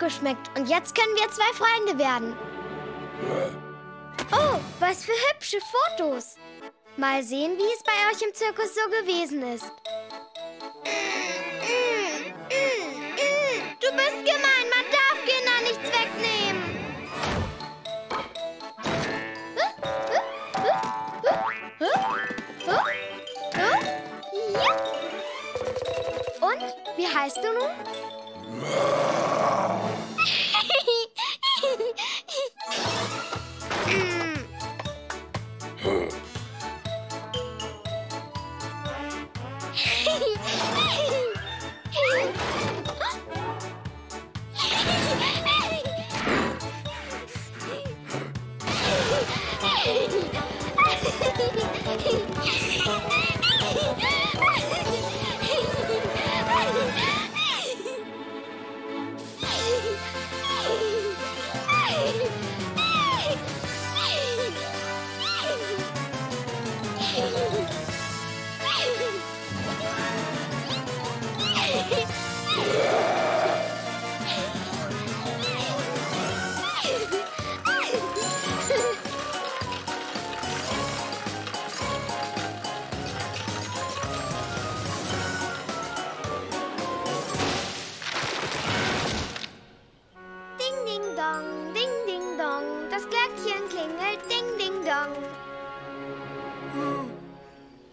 geschmeckt und jetzt können wir 2 Freunde werden. Oh, was für hübsche Fotos. Mal sehen, wie es bei euch im Zirkus so gewesen ist. Du bist gemein, man darf Kindern nichts wegnehmen. Ja. Und, wie heißt du nun?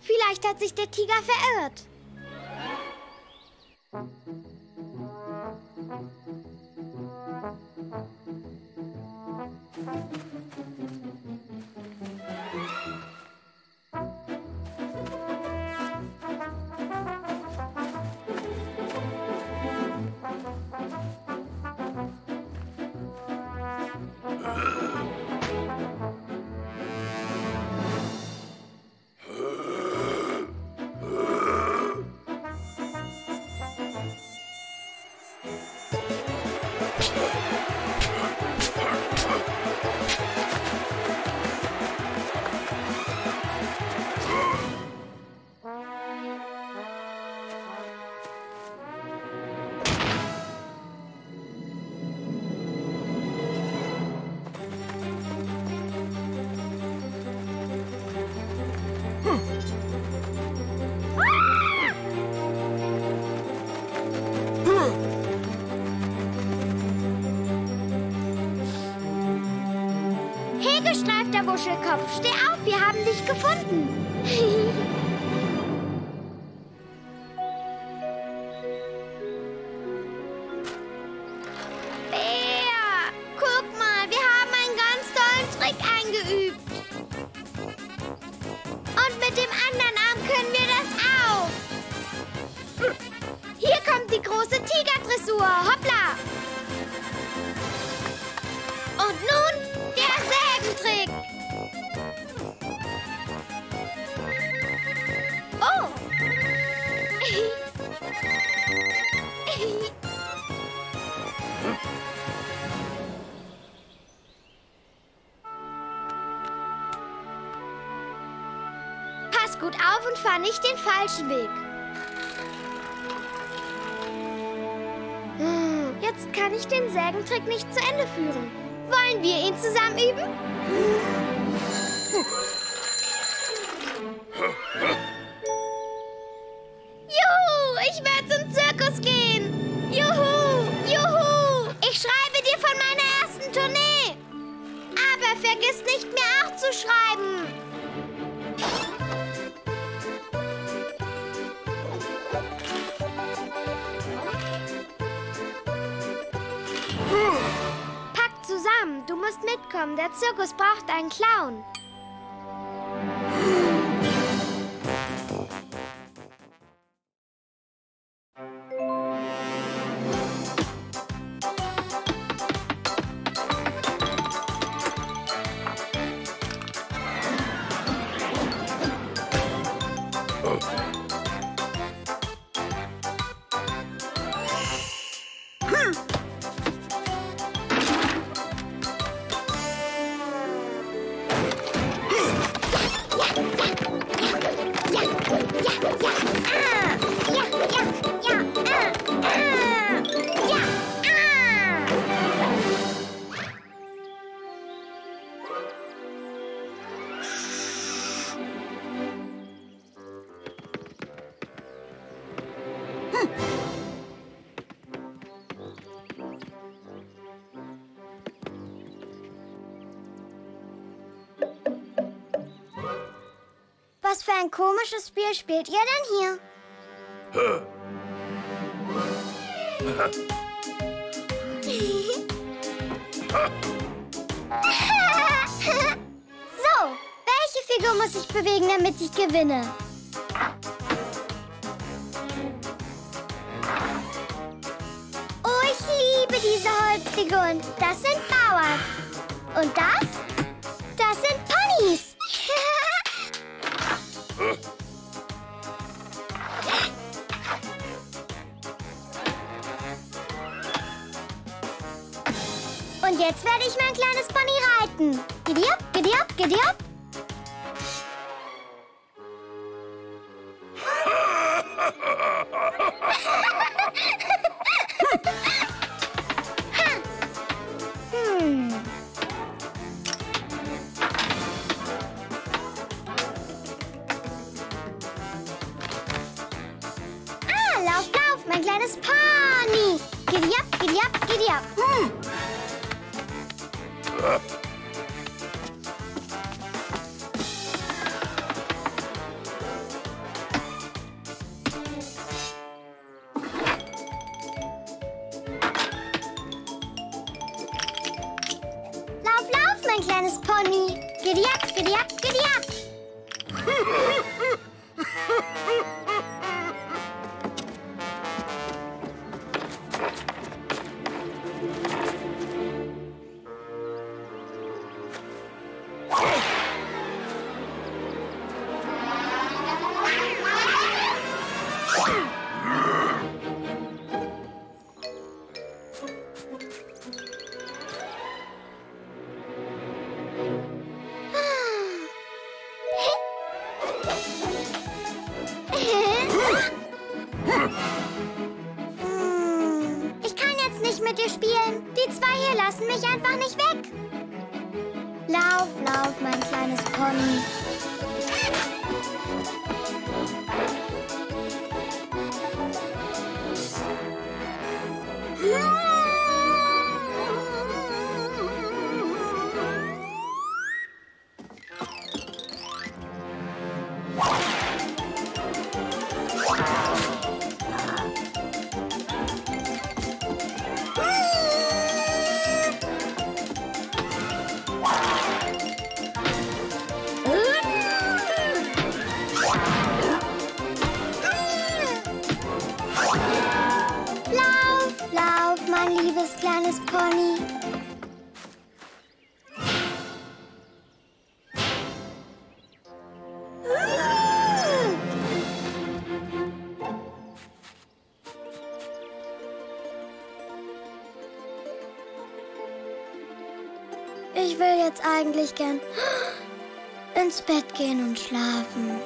Vielleicht hat sich der Tiger verirrt. Gestreifter Wuschelkopf, steh auf, wir haben dich gefunden. Bär, guck mal, wir haben einen ganz tollen Trick eingeübt. Und mit dem anderen Arm können wir das auch. Hier kommt die große Tigerdressur, hoppla. Und nun der Sägentrick. Oh! Pass gut auf und fahr nicht den falschen Weg. Jetzt kann ich den Sägentrick nicht zu Ende führen. Wollen wir ihn zusammen üben? Juhu, ich werde zum Zirkus gehen. Juhu, juhu. Ich schreibe dir von meiner ersten Tournee. Aber vergiss nicht, mir auch zu schreiben. Du musst mitkommen. Der Zirkus braucht einen Clown. Was für ein komisches Spiel spielt ihr denn hier? So, welche Figur muss ich bewegen, damit ich gewinne? Oh, ich liebe diese Holzfiguren. Das sind Bauern. Und das? Das sind Ponys. Und jetzt werde ich mein kleines Pony reiten. Giddy-up, giddy-up, giddy-up. Lauf, lauf, mein kleines Pony. Giddy-up, giddy-up, giddy-up. Lauf, lauf, mein kleines Pony. Giddy-up, giddy-up, giddy-up. Ich kann jetzt nicht mit dir spielen. Die zwei hier lassen mich einfach nicht weg. Lauf, lauf, mein kleines Pony. Lauf, lauf, mein liebes kleines Pony. Ich will jetzt eigentlich gern ins Bett gehen und schlafen.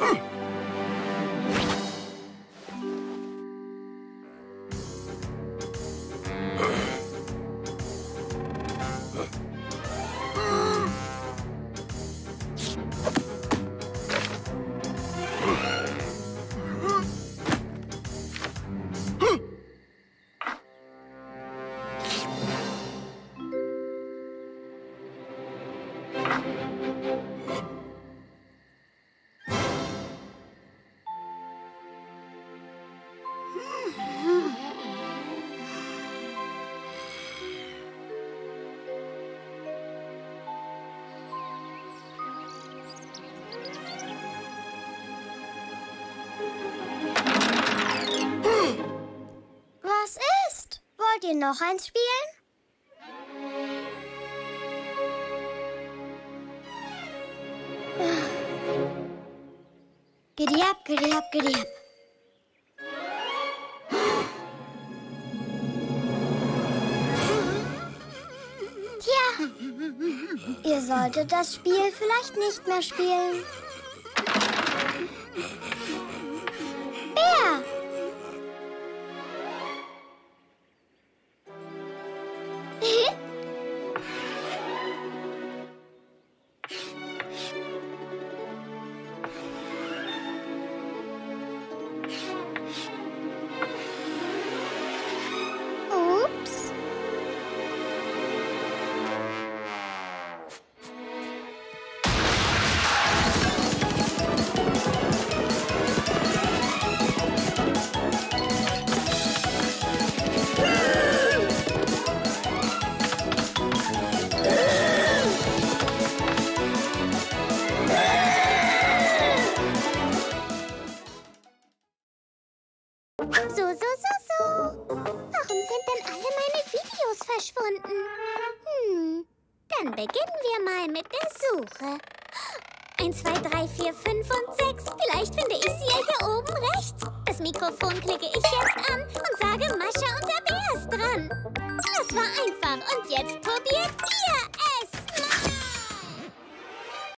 Was ist? Wollt ihr noch eins spielen? Giddy-up, giddy-up, giddy-up. Tja, ihr solltet das Spiel vielleicht nicht mehr spielen. Bär! So. Warum sind denn alle meine Videos verschwunden? Dann beginnen wir mal mit der Suche. 1, 2, 3, 4, 5 und 6. Vielleicht finde ich sie ja hier oben rechts. Das Mikrofon klicke ich jetzt an und sage, Mascha und der Bär ist dran. Das war einfach. Und jetzt probiert ihr.